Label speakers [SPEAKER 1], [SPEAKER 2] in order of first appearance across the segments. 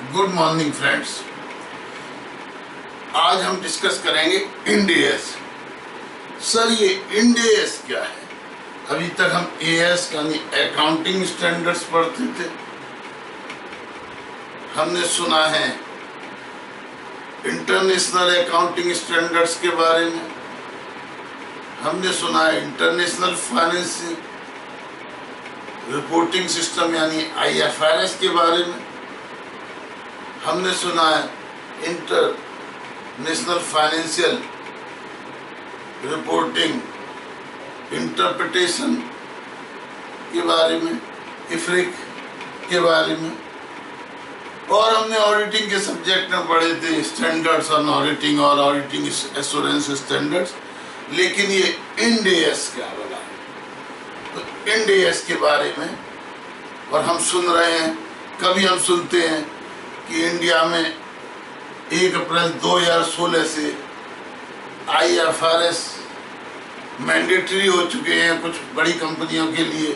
[SPEAKER 1] Good morning friends. आज हम discuss करेंगे इंड एएस। सर ये इंड एएस क्या है? अभी तक हम एएस यानी अकाउंटिंग स्टैंडर्ड्स पढ़ते थे। हमने सुना है इंटरनेशनल अकाउंटिंग स्टैंडर्ड्स के बारे में, हमने सुना है इंटरनेशनल फाइनेंशियल रिपोर्टिंग सिस्टम यानी IFRS के बारे में, हमने सुना है इंटरनेशनल फाइनेंशियल रिपोर्टिंग इंटरप्रिटेशन के बारे में, इफ्रिक के बारे में, और हमने ऑडिटिंग के सब्जेक्ट में पढ़े थे स्टैंडर्ड्स ऑन ऑडिटिंग और ऑडिटिंग एश्योरेंस स्टैंडर्ड्स। लेकिन ये इंड एएस क्या बोला है? तो इंड एएस के बारे में और हम सुन रहे हैं, कभी हम सुनते हैं कि इंडिया में 1 अप्रैल 2016 से IFRS मैंडेटरी हो चुके हैं कुछ बड़ी कंपनियों के लिए।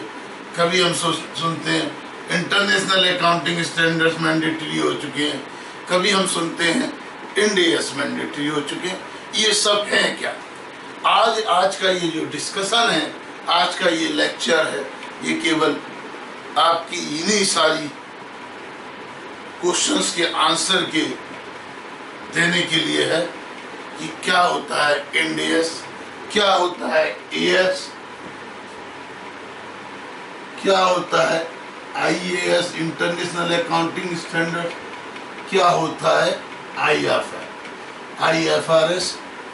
[SPEAKER 1] कभी हम सुनते हैं इंटरनेशनल अकाउंटिंग स्टैंडर्ड्स मैंडेटरी हो चुके हैं। कभी हम सुनते हैं इंड एएस मैंडेटरी हो चुके हैं। ये सब है क्या? आज का ये जो डिस्कशन है, आज का ये लेक्चर है, ये केवल आपकी इन्हीं सारी क्वेश्चंस के आंसर के देने के लिए है कि क्या होता है इंड एएस, क्या होता है एएस, क्या होता है IAS इंटरनेशनल अकाउंटिंग स्टैंडर्ड, क्या होता है IFRS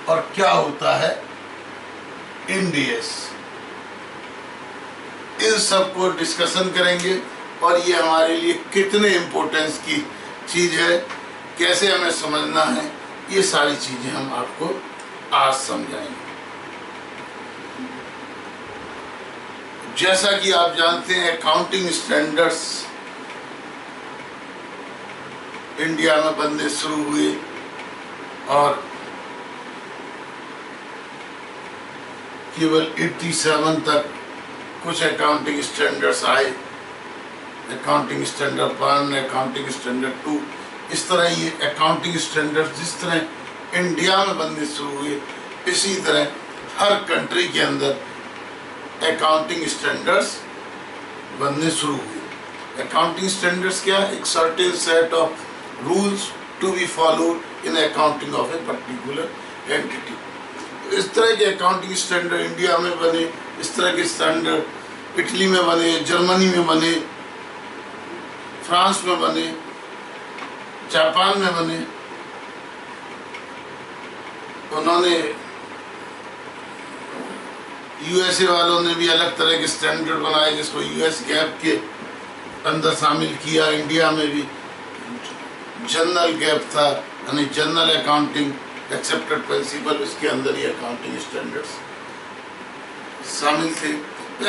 [SPEAKER 1] और क्या होता है इंड एएस। इन सब को डिस्कशन करेंगे और ये हमारे लिए कितने इम्पोर्टेंस की चीज़ है, कैसे हमें समझना है, ये सारी चीज़ें हम आपको आज समझाएंगे। जैसा कि आप जानते हैं अकाउंटिंग स्टैंडर्ड्स इंडिया में बनने शुरू हुए और केवल 87 तक कुछ अकाउंटिंग स्टैंडर्ड्स आए, अकाउंटिंग स्टैंडर्ड 1, अकाउंटिंग स्टैंडर्ड 2। इस तरह ये अकाउंटिंग स्टैंडर्ड्स जिस तरह इंडिया में बनने शुरू हुए, इसी तरह हर कंट्री के अंदर अकाउंटिंग स्टैंडर्ड्स बनने शुरू हुए। अकाउंटिंग स्टैंडर्ड्स क्या है? एक certain set of rules to be followed in accounting of a particular entity. इस तरह के अकाउंटिंग स्टैंडर्ड इंडिया में बने, इस तरह के स्टैंडर्ड इटली में बने, जर्मनी में बने, फ्रांस में बने, जापान में बने। उन्होंने USA वालों ने भी अलग तरह के स्टैंडर्ड बनाए जिसको US गैप के अंदर शामिल किया। इंडिया में भी जनरल गैप था यानी जनरल अकाउंटिंग एक्सेप्टेड प्रिंसिपल, इसके अंदर ही अकाउंटिंग स्टैंडर्ड्स शामिल थे।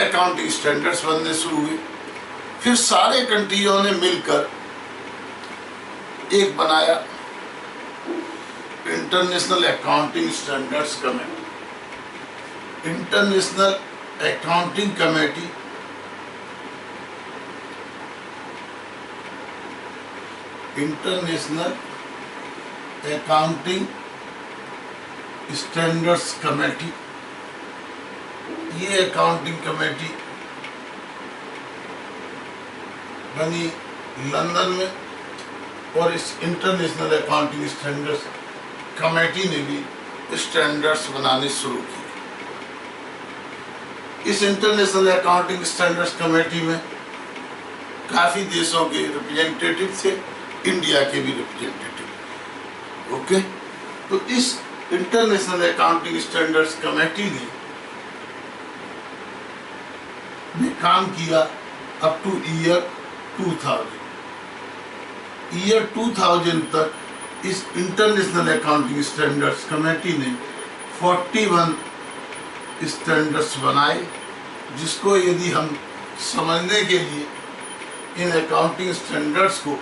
[SPEAKER 1] अकाउंटिंग स्टैंडर्ड्स बनने शुरू हुए। फिर सारे कंट्रियों ने मिलकर एक बनाया international accounting standards committee. International accounting committee international accounting standards committee. ये अकाउंटिंग कमेटी बनी लंदन में और इस इंटरनेशनल अकाउंटिंग स्टैंडर्ड्स कमेटी ने भी स्टैंडर्ड्स बनाने शुरू किए। इस इंटरनेशनल अकाउंटिंग स्टैंडर्ड्स कमेटी में काफ़ी देशों के रिप्रेजेंटेटिव थे, इंडिया के भी रिप्रेजेंटेटिव। ओके, तो इस इंटरनेशनल अकाउंटिंग स्टैंडर्ड्स कमेटी ने काम किया अप टू ईयर 2000। ईयर 2000 तक इस इंटरनेशनल अकाउंटिंग स्टैंडर्ड्स कमेटी ने 41 स्टैंडर्ड्स बनाए, जिसको यदि हम समझने के लिए इन अकाउंटिंग स्टैंडर्ड्स को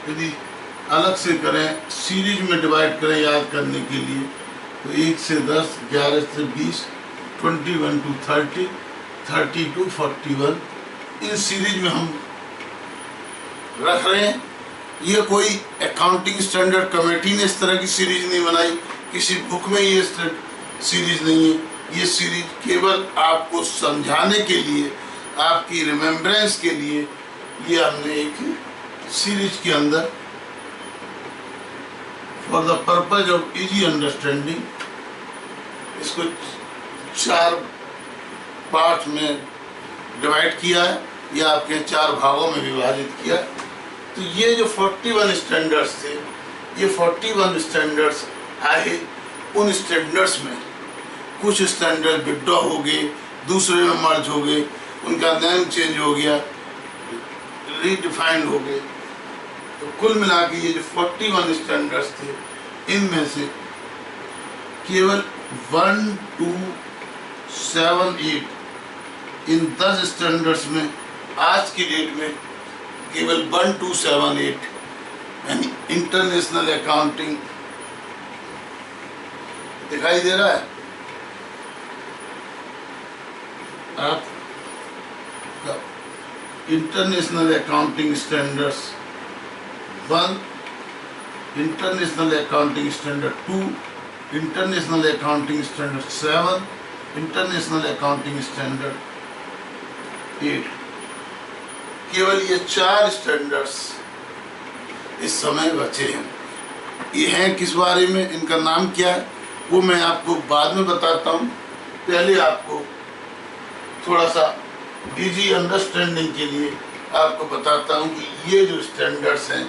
[SPEAKER 1] यदि अलग से करें, सीरीज में डिवाइड करें याद करने के लिए, तो 1 से 10, 11 से 20, 21 to 30, 30 to 41, इन सीरीज में हम रख रहे हैं। ये कोई अकाउंटिंग स्टैंडर्ड कमेटी ने इस तरह की सीरीज नहीं बनाई, किसी बुक में ये सीरीज नहीं है। ये सीरीज केवल आपको समझाने के लिए, आपकी रिमेम्बरेंस के लिए ये हमने एक सीरीज के अंदर for the purpose of easy understanding इसको 4 पार्ट में डिवाइड किया है, या आपके 4 भागों में विभाजित किया। तो ये जो 41 स्टैंडर्ड्स थे, ये 41 स्टैंडर्ड्स आए। उन स्टैंडर्ड्स में कुछ स्टैंडर्ड विड्रॉ हो गए, दूसरे में मर्ज हो गए, उनका नेम चेंज हो गया, रीडिफाइंड हो गए। तो कुल मिला के ये जो 41 स्टैंडर्ड्स थे, इनमें से केवल 1, 2, 7, 8 इन 10 स्टैंडर्ड्स में आज की डेट में केवल 1, 2, 7, 8 यानी इंटरनेशनल अकाउंटिंग दिखाई दे रहा है। आप international accounting standards 1, international accounting standard 2, international accounting standard 7, international accounting standard 8, केवल ये 4 स्टैंडर्ड्स इस समय बचे हैं। ये हैं किस बारे में, इनका नाम क्या है, वो मैं आपको बाद में बताता हूँ। पहले आपको थोड़ा सा इजी अंडरस्टैंडिंग के लिए आपको बताता हूँ कि ये जो स्टैंडर्ड्स हैं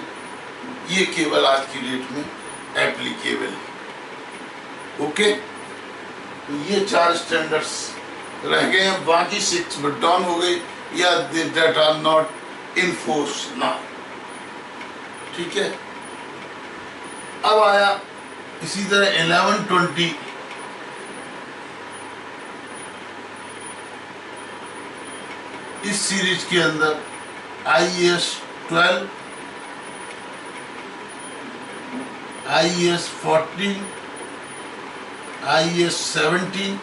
[SPEAKER 1] ये केवल आज की डेट में एप्लीकेबल है। ओके, तो ये 4 स्टैंडर्ड्स रह गए हैं, बाकी 6 विड्रॉन हो गई या that are not in force now. ठीक है, अब आया इसी तरह 11, 20 इस सीरीज के अंदर IAS 12, IAS 14, IAS 17,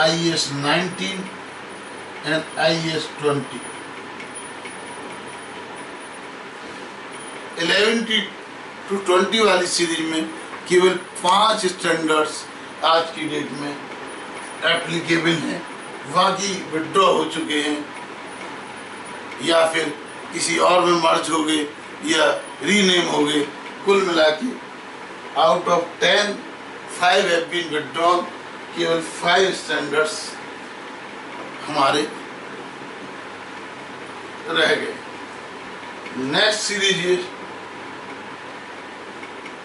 [SPEAKER 1] IAS 19 and IAS 20। 11 to 20 वाली सीरीज में केवल 5 स्टैंडर्ड्स आज की डेट में एप्लीकेबल हैं, बाकी विड्रॉ हो चुके हैं या फिर किसी और में मर्ज हो गए या रीनेम हो गए। कुल मिला के out of 10, 5 have been withdrawn. केवल 5 स्टैंडर्ड्स हमारे रह गए। नेक्स्ट सीरीज है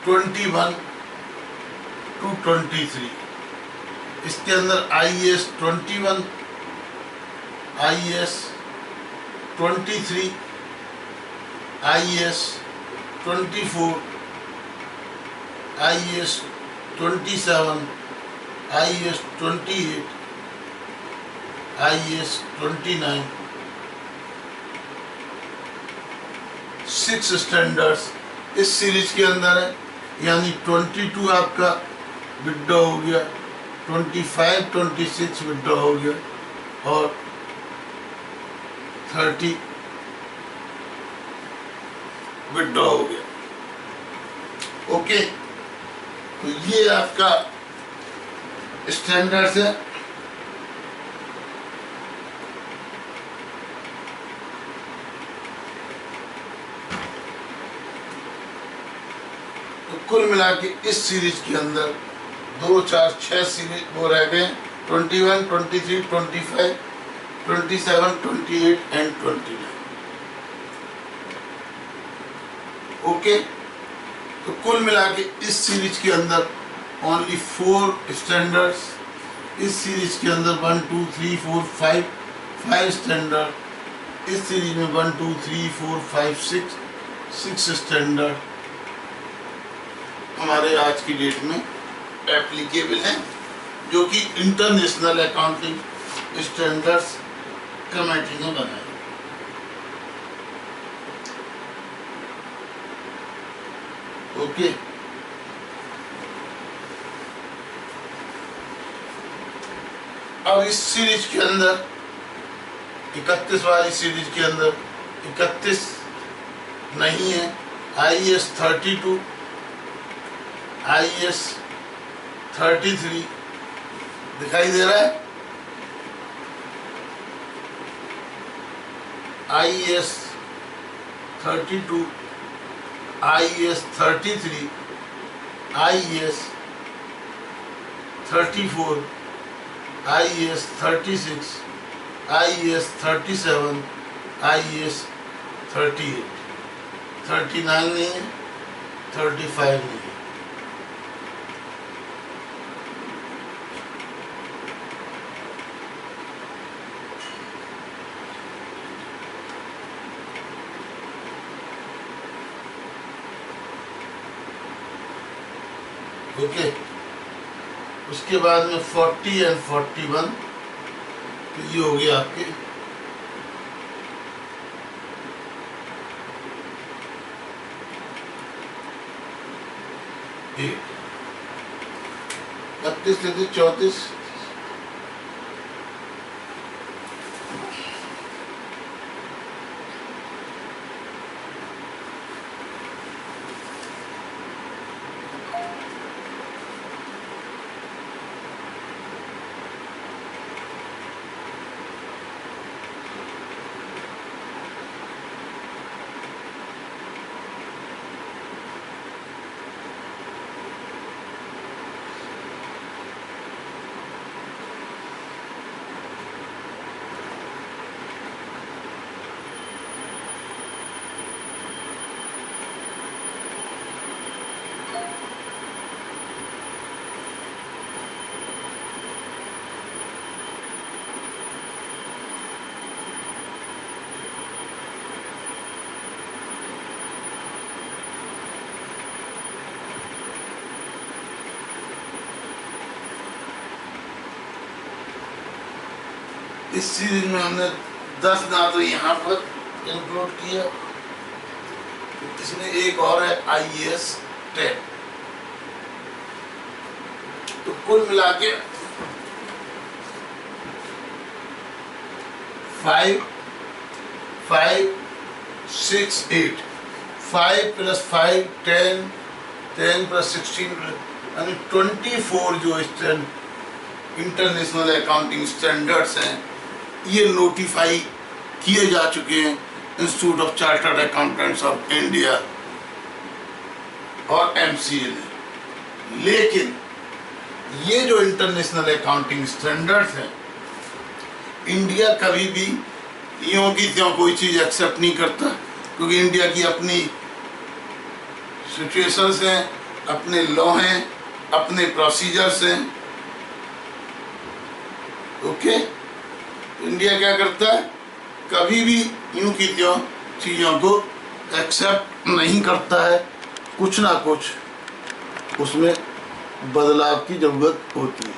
[SPEAKER 1] 21 to 23। इसके अंदर IAS 21, IAS 23, IAS 24, IAS 27, IAS 28, IAS 29, 6 standards इस सीरीज के अंदर है। यानी 22 आपका विड्रॉ हो गया, 25, 26 विड्रॉ हो गया और 30 विड्रॉ हो गया। ओके, तो ये आपका स्टैंडर्ड्स है। तो कुल मिला के इस सीरीज के अंदर 2, 4, 6 सीरीज वो रह गए, 21, 23, 25, 27, 28 एंड 29। ओके, तो कुल मिला के इस सीरीज के अंदर ओनली 4 स्टैंडर्ड्स। इस सीरीज के अंदर 1, 2, 3, 4, 5 स्टैंडर्ड। इस सीरीज में 1, 2, 3, 4, 5, 6 स्टैंडर्ड हमारे आज की डेट में एप्लीकेबल हैं, जो कि इंटरनेशनल अकाउंटिंग स्टैंडर्ड्स कमेटी ने बनाए। ओके, अब इस सीरीज के अंदर 31 वाली सीरीज के अंदर 31 नहीं है। IAS 32, IAS 33 दिखाई दे रहा है। IAS 32, IAS 33, IAS 34, IAS 36, IAS 37, IAS 38, 39 नहीं है, 35 नहीं है। ओके, उसके बाद में 40 और 41, तो ये हो गया आपके एक 32, 33, 34, इस सीरीज में हमने 10 ना तो यहाँ पर इंक्लूड किया, इसमें एक और है IAS 10, तो कुल मिला के 5, 5, 6, 8, 5 + 5 10, 10 + 16 यानी 24 जो इंटरनेशनल अकाउंटिंग स्टैंडर्ड्स हैं, ये नोटिफाई किए जा चुके हैं institute of chartered accountants of India और MCA ने। लेकिन ये जो इंटरनेशनल अकाउंटिंग स्टैंडर्ड्स हैं, इंडिया कभी भी यों की त्यों कोई चीज़ एक्सेप्ट नहीं करता, क्योंकि इंडिया की अपनी सिचुएशंस हैं, अपने लॉ हैं, अपने प्रोसीजर्स हैं। ओके, इंडिया क्या करता है, कभी भी यूं की त्यों चीज़ों को एक्सेप्ट नहीं करता है, कुछ ना कुछ उसमें बदलाव की जरूरत होती है,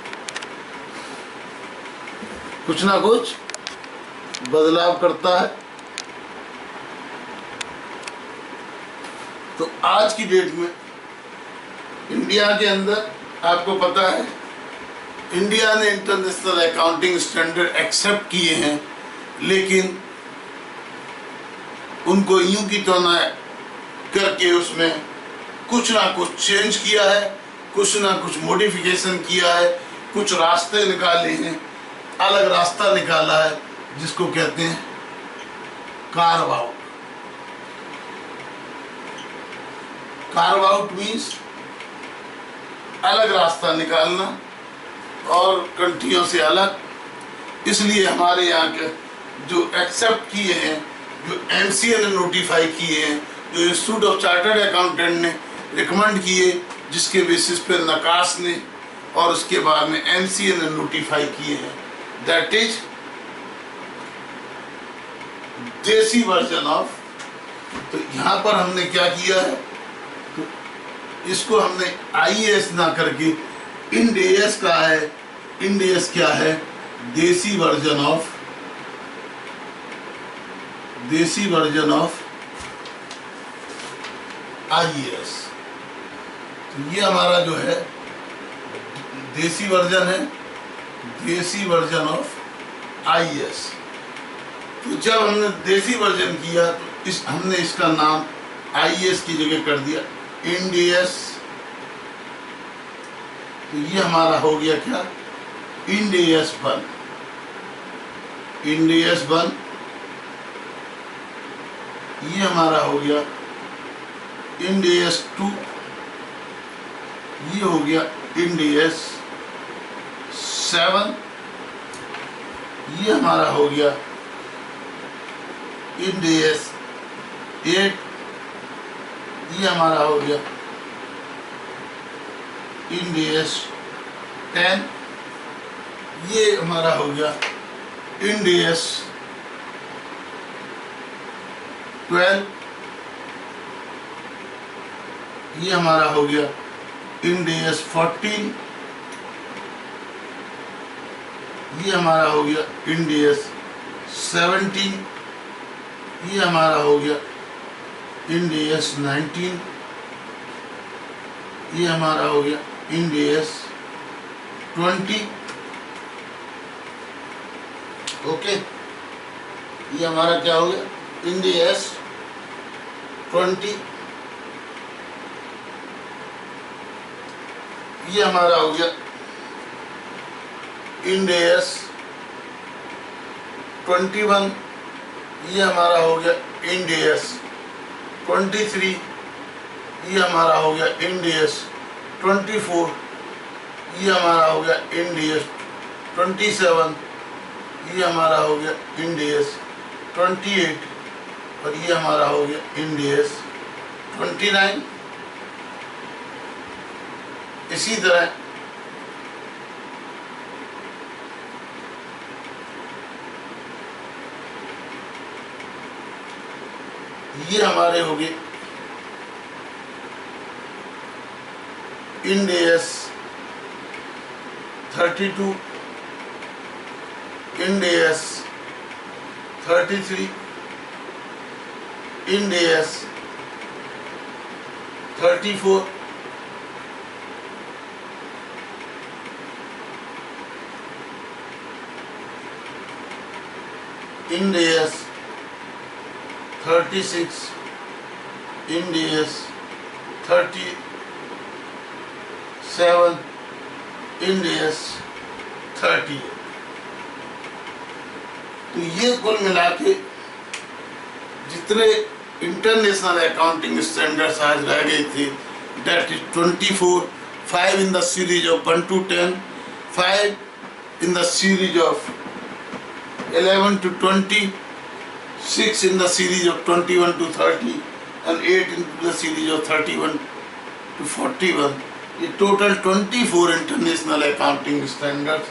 [SPEAKER 1] कुछ ना कुछ बदलाव करता है। तो आज की डेट में इंडिया के अंदर आपको पता है, इंडिया ने इंटरनेशनल अकाउंटिंग स्टैंडर्ड एक्सेप्ट किए हैं, लेकिन उनको यूं की तो ना करके उसमें कुछ ना कुछ चेंज किया है, कुछ ना कुछ मॉडिफिकेशन किया है, कुछ रास्ते निकाले हैं, अलग रास्ता निकाला है जिसको कहते हैं carve out. Carve out means अलग रास्ता निकालना और कंट्रियों से अलग। इसलिए हमारे यहाँ के जो एक्सेप्ट किए हैं, जो MCA ने नोटिफाई किए हैं, जो इंस्टीट्यूट ऑफ चार्टर्ड अकाउंटेंट ने रिकमेंड किए, जिसके बेसिस पे नकास ने और उसके बाद में MCA ने नोटिफाई किए हैं, दैट इज देसी वर्जन ऑफ। तो यहाँ पर हमने क्या किया है, तो इसको हमने IAS ना करके इंड AS का है। इंड AS क्या है, देसी वर्जन ऑफ, देसी वर्जन ऑफ IAS। तो ये हमारा जो है देसी वर्जन है, देसी वर्जन ऑफ IAS। तो जब हमने देसी वर्जन किया तो हमने इसका नाम IAS की जगह कर दिया इंडियस। तो ये हमारा हो गया क्या, इंडियस 1, इंडियस 1। ये हमारा हो गया इंडियस 2, ये हो गया इंडियस 7, ये हमारा हो गया इंडियस 8, ये हमारा हो गया इंडियस 10, ये हमारा हो गया इंडियस 12, ये हमारा हो गया इंडियस 14, ये हमारा हो गया इंडियस 17, ये हमारा हो गया इंडियस 19, ये हमारा हो गया इंडियस 20। ओके, ये हमारा क्या हो गया, इंडियस 20। ये हमारा हो गया इंडियस 21, ये हमारा हो गया इंडियस 23, ये हमारा हो गया इंडियस 24, ये हमारा हो गया इंडियस 27, ये हमारा हो गया इंडियस 28, और ये हमारा हो गया इंडियस 29। इसी तरह ये हमारे हो गए Indians 32, Indians 33, Indians 34, Indians 36, Indians 37, Indians 30। तो ये कुल मिला के जितने इंटरनेशनल अकाउंटिंग स्टैंडर्ड्स आज रह गए थे, that is 24, 5 in the series of 1 to 10, 5 in the series of 11 to 20, 6 in the series of 21 to 30, and 8 in the series of 31 to 41। ये टोटल 24 इंटरनेशनल अकाउंटिंग स्टैंडर्ड्स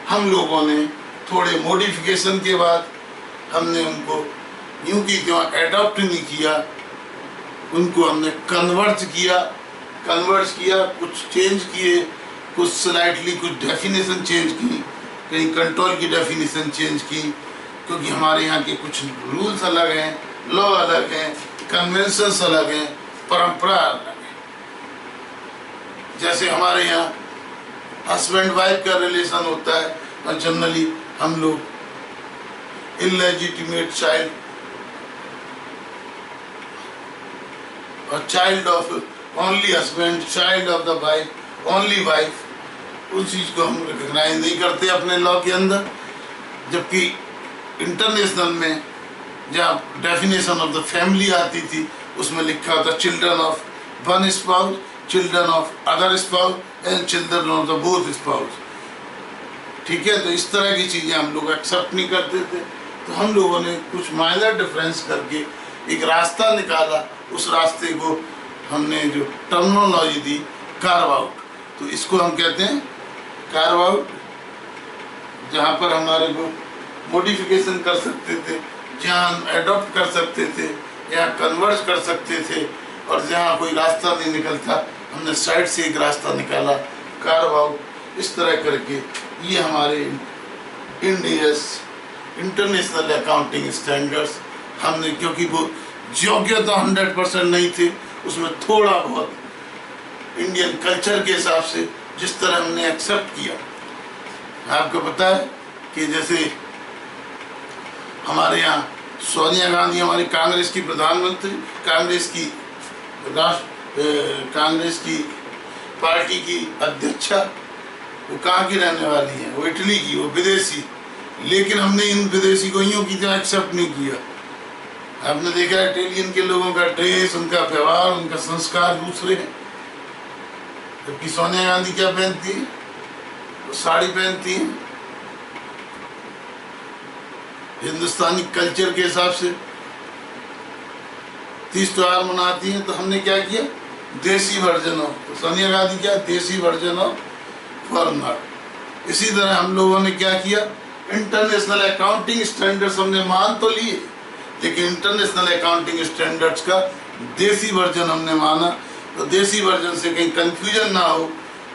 [SPEAKER 1] हम लोगों ने थोड़े मॉडिफिकेशन के बाद हमने उनको यूं की त्यों एडॉप्ट नहीं किया, उनको हमने कन्वर्ट किया, कुछ चेंज किए, कुछ स्लाइटली कुछ डेफिनेशन चेंज की, कहीं कंट्रोल की डेफिनेशन चेंज की, क्योंकि हमारे यहाँ के कुछ रूल्स अलग हैं, लॉ अलग हैं, कन्वेंशंस अलग हैं, परंपरा अलग है। जैसे हमारे यहाँ हस्बैंड वाइफ का रिलेशन होता है, और जनरली हम लोग इलेजिटिमेट चाइल्ड और child of only husband, child of the wife, only wife, उस चीज़ को हम रिकॉग्नाइज नहीं करते अपने लॉ के अंदर। जबकि इंटरनेशनल में जहाँ डेफिनेशन ऑफ द फैमिली आती थी, उसमें लिखा होता children of one spouse, children of other spouse and children of the both spouse. ठीक है, तो इस तरह की चीज़ें हम लोग एक्सेप्ट नहीं करते थे। तो हम लोगों ने कुछ माइनर डिफरेंस करके एक रास्ता निकाला, उस रास्ते को हमने जो टर्मिनोलॉजी दी कार्व आउट, तो इसको हम कहते हैं कार्व आउट, जहाँ पर हमारे को मॉडिफिकेशन कर सकते थे, जहाँ हम एडॉप्ट कर सकते थे, या कन्वर्ट कर सकते थे, और जहाँ कोई रास्ता नहीं निकलता हमने साइड से एक रास्ता निकाला, कार्व आउट। इस तरह करके ये हमारे इंटरनेशनल अकाउंटिंग स्टैंडर्ड्स हमने, क्योंकि वो योग्यता 100% नहीं थे, उसमें थोड़ा बहुत इंडियन कल्चर के हिसाब से जिस तरह हमने एक्सेप्ट किया। आपको पता है कि जैसे हमारे यहाँ सोनिया गांधी हमारी कांग्रेस की प्रधानमंत्री, कांग्रेस की कांग्रेस की पार्टी की अध्यक्षा, वो कहाँ की रहने वाली हैं? वो इटली की, वो विदेशी। लेकिन हमने इन विदेशी को यूँ की तरह एक्सेप्ट नहीं किया। आपने देखा इटालियन के लोगों का ड्रेस, उनका व्यवहार, उनका संस्कार दूसरे हैं। जबकि सोनिया गांधी क्या पहनती है? वो साड़ी पहनती है हिंदुस्तानी कल्चर के हिसाब से। तीज त्योहार मनाती हैं। तो हमने क्या किया? देसी वर्जन ऑफ। तो सोनिया गांधी क्या? देसी वर्जन ऑफ फॉरेनर। इसी तरह हम लोगों ने क्या किया? इंटरनेशनल अकाउंटिंग स्टैंडर्ड्स हमने मान तो लिए, लेकिन इंटरनेशनल अकाउंटिंग स्टैंडर्ड्स का देसी वर्जन हमने माना। तो देसी वर्जन से कहीं कंफ्यूजन ना हो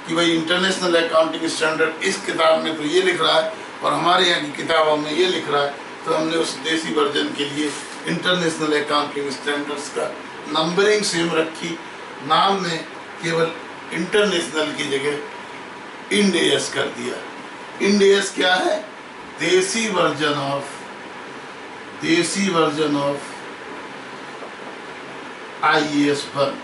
[SPEAKER 1] कि भाई इंटरनेशनल अकाउंटिंग स्टैंडर्ड इस किताब में तो ये लिख रहा है और हमारे यहाँ की किताबों में ये लिख रहा है। तो हमने उस देसी वर्जन के लिए इंटरनेशनल अकाउंटिंग स्टैंडर्ड्स का नंबरिंग सेम रखी। नाम में केवल इंटरनेशनल की जगह इंड एस कर दिया। इंड एस क्या है? देसी वर्जन ऑफ IAS पर।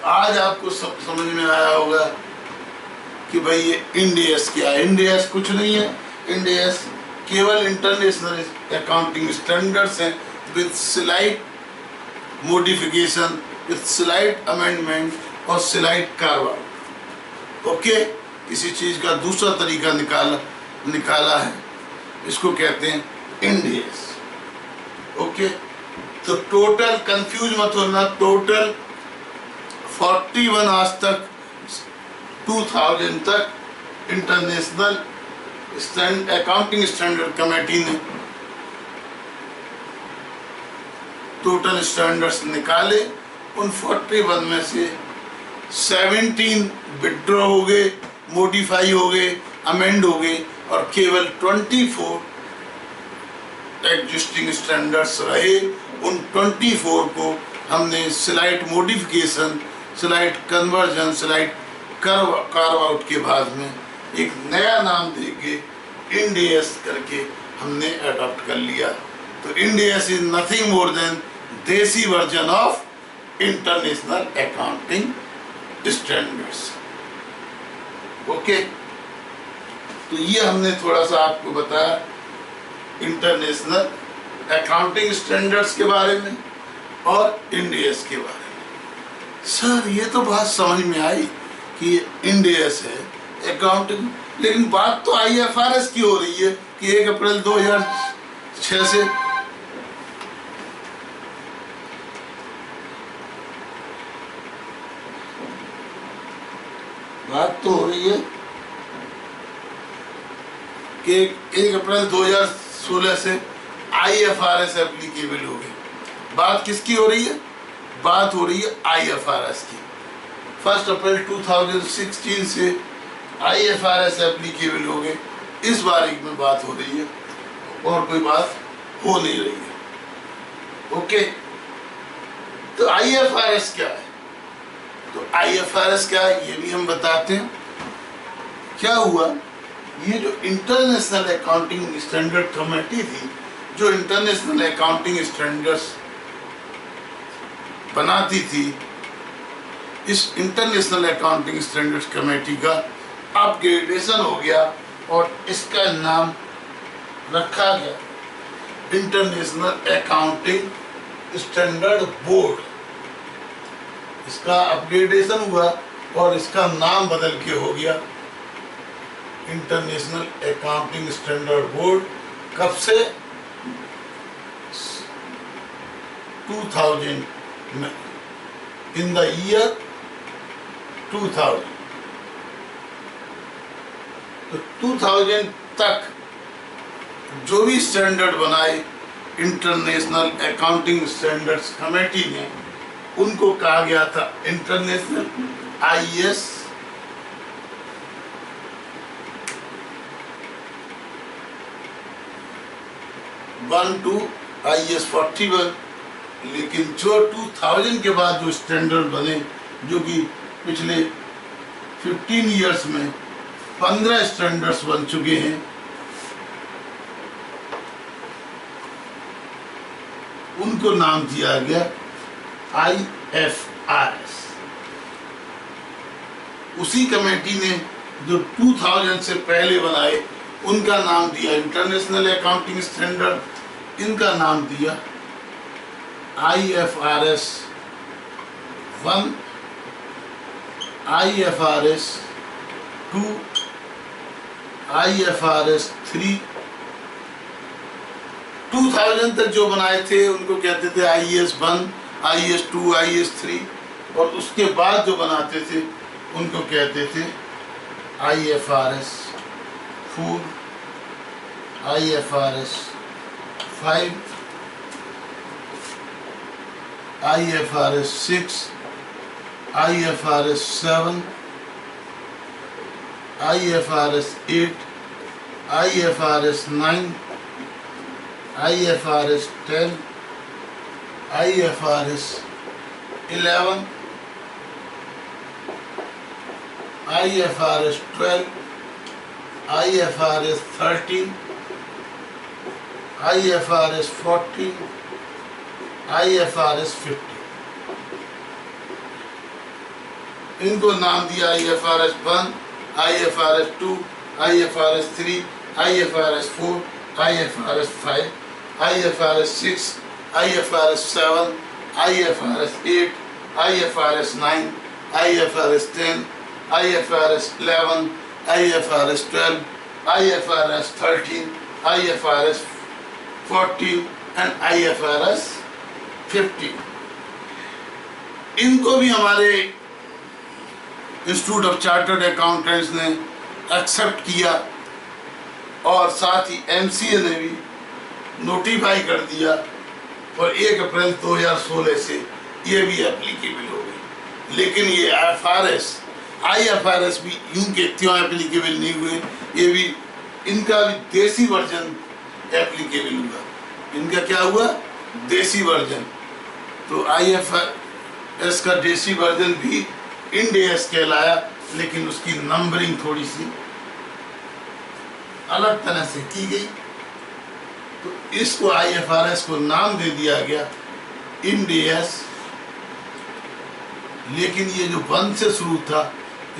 [SPEAKER 1] आज आपको सब समझ में आया होगा कि भाई ये इंड एस क्या है। इंड एस कुछ नहीं है। इंड एस केवल इंटरनेशनल अकाउंटिंग स्टैंडर्ड्स हैं with slight modification, with slight amendment और स्लाइट कार्व आउट। ओके, किसी चीज का दूसरा तरीका निकाला है, इसको कहते हैं इंड एस। ओके, तो टोटल कंफ्यूज मत होना। टोटल 41 आज तक 2000 तक इंटरनेशनल अकाउंटिंग स्टैंडर्ड कमेटी ने टोटल स्टैंडर्ड्स निकाले। उन 41 में से 17 विड्रॉ हो गए, मॉडिफाई हो गए, अमेंड हो गए और केवल 24 एग्जिस्टिंग स्टैंडर्ड्स रहे। उन 24 को हमने slight modification, slight conversion, slight carve out के बाद में एक नया नाम देके इंड एस करके हमने अडॉप्ट कर लिया। तो Ind AS is nothing more than desi version of international accounting standards. Okay, तो ये हमने थोड़ा सा आपको बताया इंटरनेशनल अकाउंटिंग स्टैंडर्ड्स के बारे में और इंड एस के बारे में। सर ये तो बात समझ में आई कि ये इंड एस है अकाउंटिंग, लेकिन बात तो IFRS की हो रही है कि 1 अप्रैल 2006 से बात तो हो रही है कि 1 अप्रैल 2016 से IFRS एप्लीकेबल हो गई। बात किसकी हो रही है? बात हो रही है IFRS की। 1 अप्रैल 2016 से IFRS एप्लीकेबल हो गए, इस बारे में बात हो रही है और कोई बात हो नहीं रही है। ओके, तो IFRS क्या है? तो IFRS क्या है ये भी हम बताते हैं। क्या हुआ, ये जो इंटरनेशनल अकाउंटिंग स्टैंडर्ड कमेटी थी, जो इंटरनेशनल अकाउंटिंग स्टैंडर्ड्स बनाती थी, इस इंटरनेशनल अकाउंटिंग स्टैंडर्ड्स कमेटी का अपग्रेडेशन हो गया और इसका नाम रखा गया इंटरनेशनल अकाउंटिंग स्टैंडर्ड बोर्ड। इसका अपग्रेडेशन हुआ और इसका नाम बदल के हो गया इंटरनेशनल अकाउंटिंग स्टैंडर्ड बोर्ड। कब से? 2000 में, इन द ईयर 2000। तो 2000 तक जो भी स्टैंडर्ड बनाए इंटरनेशनल अकाउंटिंग स्टैंडर्ड्स कमेटी ने, उनको कहा गया था इंटरनेशनल IAS to IAS 41। लेकिन जो 2000 के बाद जो स्टैंडर्ड बने, जो कि पिछले 15 इयर्स में 15 स्टैंडर्ड्स बन चुके हैं, उनको नाम दिया गया IFRS। उसी कमेटी ने जो 2000 से पहले बनाए उनका नाम दिया इंटरनेशनल अकाउंटिंग स्टैंडर्ड, इनका नाम दिया IFRS 1, IFRS 2, IFRS 3। 2000 तक जो बनाए थे उनको कहते थे IAS 1, IAS 2, IAS 3, और उसके बाद जो बनाते थे उनको कहते थे IFRS 4, IFRS 5, IFRS 6, IFRS 7, IFRS 8, IFRS 9, IFRS 10, IFRS 11, IFRS 12, IFRS 13, IFRS 14, IFRS 15। इनको नाम दिया IFRS 1, IFRS 2, IFRS 3, IFRS 4, IFRS 5, IFRS 6, IFRS 7, IFRS 8, IFRS 9, IFRS 10, IFRS 11, IFRS 12, IFRS 13, IFRS 14 and IFRS 15। इनको भी हमारे इंस्टीट्यूट ऑफ चार्टर्ड अकाउंटेंट्स ने accept किया और साथ ही MCA ने भी नोटिफाई कर दिया और 1 अप्रैल 2016 से ये भी एप्लीकेबल हो गई। लेकिन ये IFRS भी यूं के त्यों एप्लीकेबल नहीं हुए, ये भी इनका भी देसी वर्जन एप्लीकेबल हुआ। इनका क्या हुआ? देसी वर्जन। तो IFRS का देसी वर्जन भी इंड AS कहलाया, लेकिन उसकी नंबरिंग थोड़ी सी अलग तरह से की गई, तो इसको IFRS को नाम दे दिया गया इंड AS। लेकिन ये जो 1 से शुरू था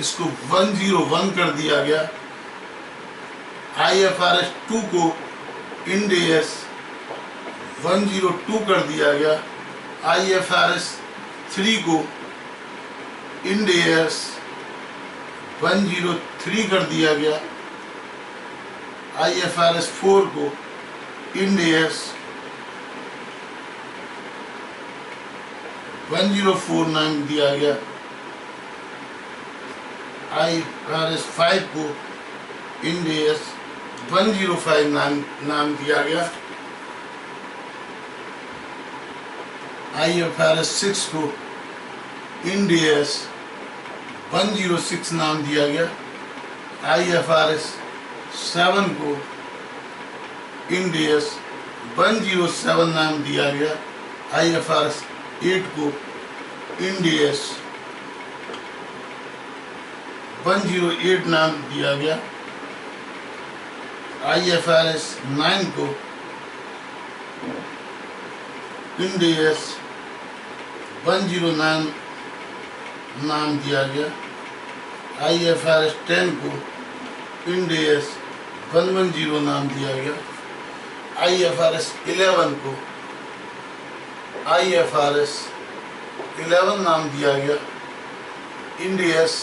[SPEAKER 1] इसको 101 कर दिया गया। IFRS 2 को इंड AS 102 कर दिया गया। IFRS 3 को इंड AS 103 कर दिया गया। IFRS 4 को इंड AS 104 नाम दिया गया। IFRS 5 को इंड AS 105 नाम दिया गया। IFRS 6 को इंड AS 106 नाम दिया गया। IFRS 7 को इंड AS 107 नाम दिया गया। IFRS 8 को इंड AS 108 नाम दिया गया। IFRS 9 को इंड AS 109 नाम दिया गया। IFRS 10 को इंड AS 110 नाम दिया गया। IFRS 11 को IFRS 11 नाम दिया गया। इंड AS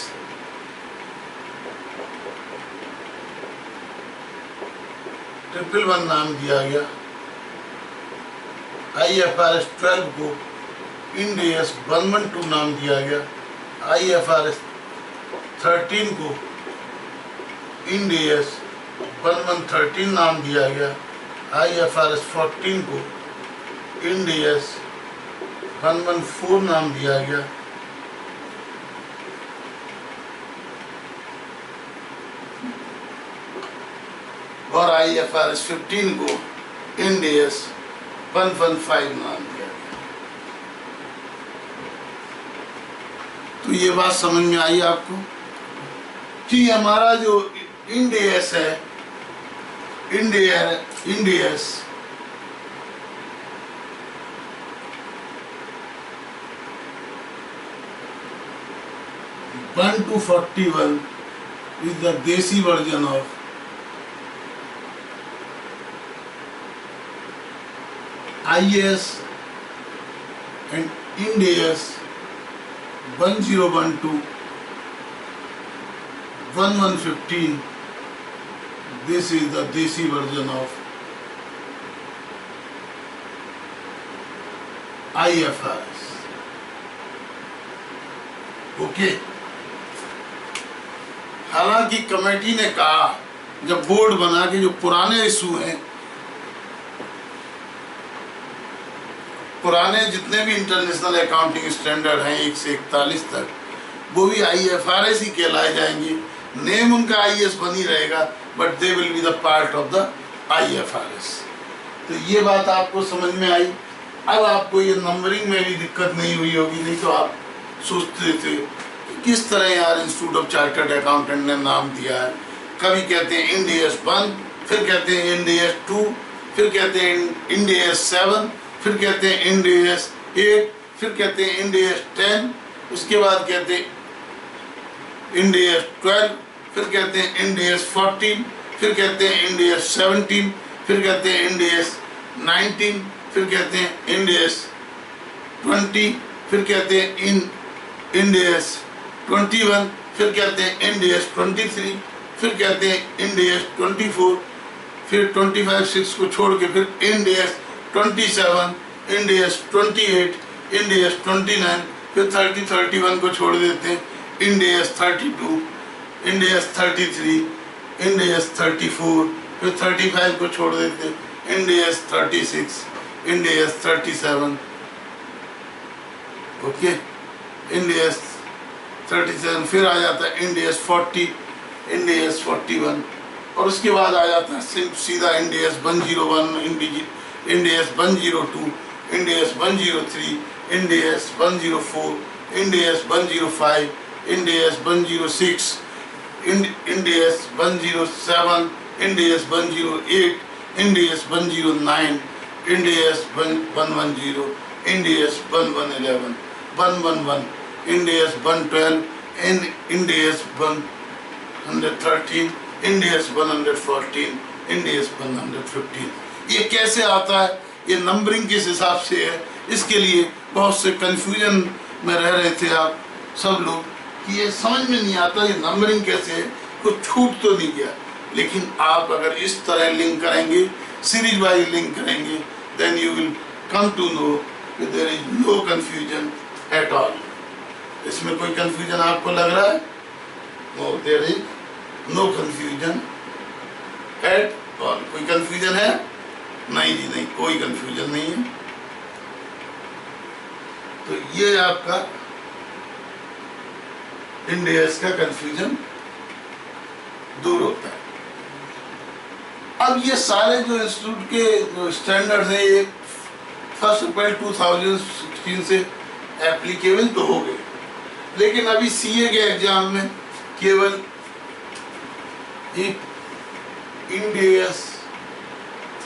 [SPEAKER 1] 111 नाम दिया गया। IFRS 12 को इंड AS 112 नाम दिया गया। IFRS 13 को इंड AS 1113 नाम दिया गया। IFRS 14 को इंड AS 114 नाम दिया गया। और IFRS 15 को इंड AS 115 नाम दिया गया। तो ये बात समझ में आई आपको कि हमारा जो इंड AS है, end AS 1 to 41 is the Desi version of IAS and Ind AS 1012 1115. This is the Desi version of IFRS. Okay. हालांकि कमेटी ने कहा जब बोर्ड बना के जो पुराने इशू हैं, पुराने जितने भी इंटरनेशनल अकाउंटिंग स्टैंडर्ड हैं 1 से 41 तक, वो भी IFRS ही कहलाए जाएंगे। नेम उनका IAS बनी रहेगा, but they will be the part of the IFRS। तो ये बात आपको समझ में आई। अब आपको ये नंबरिंग में भी दिक्कत नहीं हुई होगी, नहीं तो आप सोचते थे कि किस तरह यार इंस्टीट्यूट ऑफ चार्टर्ड अकाउंटेंट ने नाम दिया है। कभी कहते हैं Ind AS 1, फिर कहते हैं Ind AS 2, फिर कहते हैं Ind AS 7, फिर कहते हैं Ind AS 8, फिर कहते हैं Ind AS 10, उसके बाद कहते हैं Ind AS 12, फिर कहते हैं Ind AS 14, फिर कहते हैं Ind AS 17, फिर कहते हैं Ind AS 19, फिर कहते हैं Ind AS 20, फिर कहते हैं Ind AS 21, फिर कहते हैं Ind AS 23, फिर कहते हैं Ind AS 24, फिर 25-6 को छोड़ के फिर Ind AS 27, Ind AS 28, Ind AS 29, फिर 30-31 को छोड़ देते हैं Ind AS 32, Ind AS 33, Ind AS 34, फिर 35 को छोड़ देते हैं Ind AS 36, Ind AS 37, okay, Ind AS 37, फिर आ जाता है Ind AS 40, Ind AS 41, और उसके बाद आ जाता है सीधा Ind AS 101, Ind AS 102, Ind AS 103, Ind AS 104, Ind AS 105, Ind AS 106, Ind AS 107, Ind AS 108, Ind AS 109, Ind AS 110, Ind AS 1111, 111, Ind AS 112, Ind AS 113, Ind AS 114, Ind AS 115। ये कैसे आता है, ये नंबरिंग किस हिसाब से है, इसके लिए बहुत से कंफ्यूजन में रह रहे थे आप सब लोग कि ये समझ में नहीं आता ये नंबरिंग कैसे है। कुछ छूट तो नहीं गया, लेकिन आप अगर इस तरह लिंक करेंगे, सीरीज वाइज लिंक करेंगे, then you will come to know there is no confusion at all. इसमें कोई कंफ्यूजन आपको लग रहा है? No, there is no confusion at all. कोई कंफ्यूजन है? नहीं जी नहीं, कोई कंफ्यूजन नहीं है। तो ये आपका Ind AS का कंफ्यूजन दूर होता है। अब ये सारे जो इंस्टीट्यूट के जो स्टैंडर्ड्स हैं ये 1 अप्रैल 2016 से एप्लीकेबल तो हो गए, लेकिन अभी CA के एग्जाम में केवल Ind AS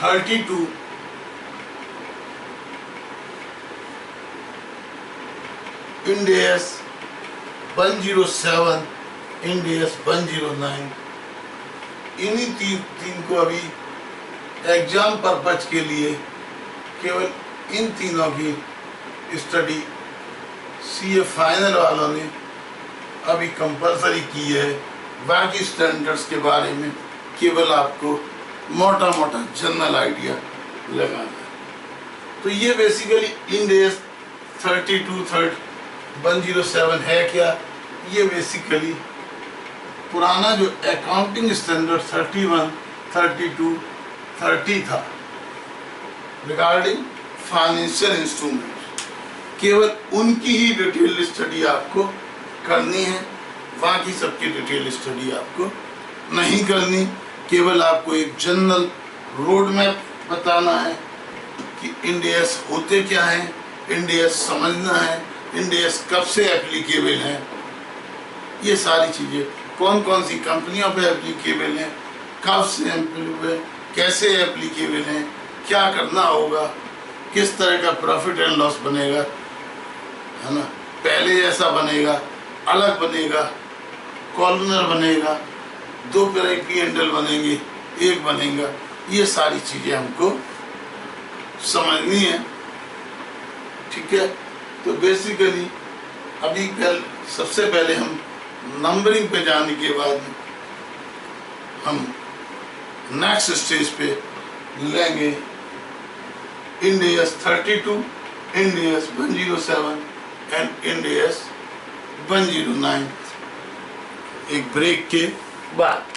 [SPEAKER 1] 32, Ind AS 107, Ind AS 109, इन्हीं तीन को अभी एग्जाम पर्पज के लिए केवल इन तीनों की स्टडी CA फाइनल वालों ने अभी कंपलसरी की है। बाकी स्टैंडर्ड्स के बारे में केवल आपको मोटा मोटा जनरल आइडिया लगाना है। तो ये बेसिकली Ind AS 32, 107 है क्या? ये बेसिकली पुराना जो अकाउंटिंग स्टैंडर्ड 31, 32, 30 था रिगार्डिंग फाइनेंशियल इंस्ट्रूमेंट, केवल उनकी ही डिटेल स्टडी आपको करनी है, बाकी सबकी डिटेल स्टडी आपको नहीं करनी। केवल आपको एक जनरल रोड मैप बताना है कि Ind AS होते क्या हैं, Ind AS समझना है, Ind AS कब से एप्लीकेबल है, ये सारी चीज़ें, कौन कौन सी कंपनियों पे एप्लीकेबल हैं, कब से एप्लीकेबल, कैसे एप्लीकेबल हैं, क्या करना होगा, किस तरह का प्रॉफिट एंड लॉस बनेगा, है ना, पहले जैसा बनेगा, अलग बनेगा, कॉलनर बनेगा, 2 पी एंडल बनेंगे, 1 बनेगा। ये सारी चीजें हमको समझनी है, ठीक है। तो बेसिकली अभी सबसे पहले हम नंबरिंग पे जाने के बाद हम नेक्स्ट स्टेज पे लेंगे Ind AS 32, Ind AS 107 and Ind AS 109 एक ब्रेक के बाद।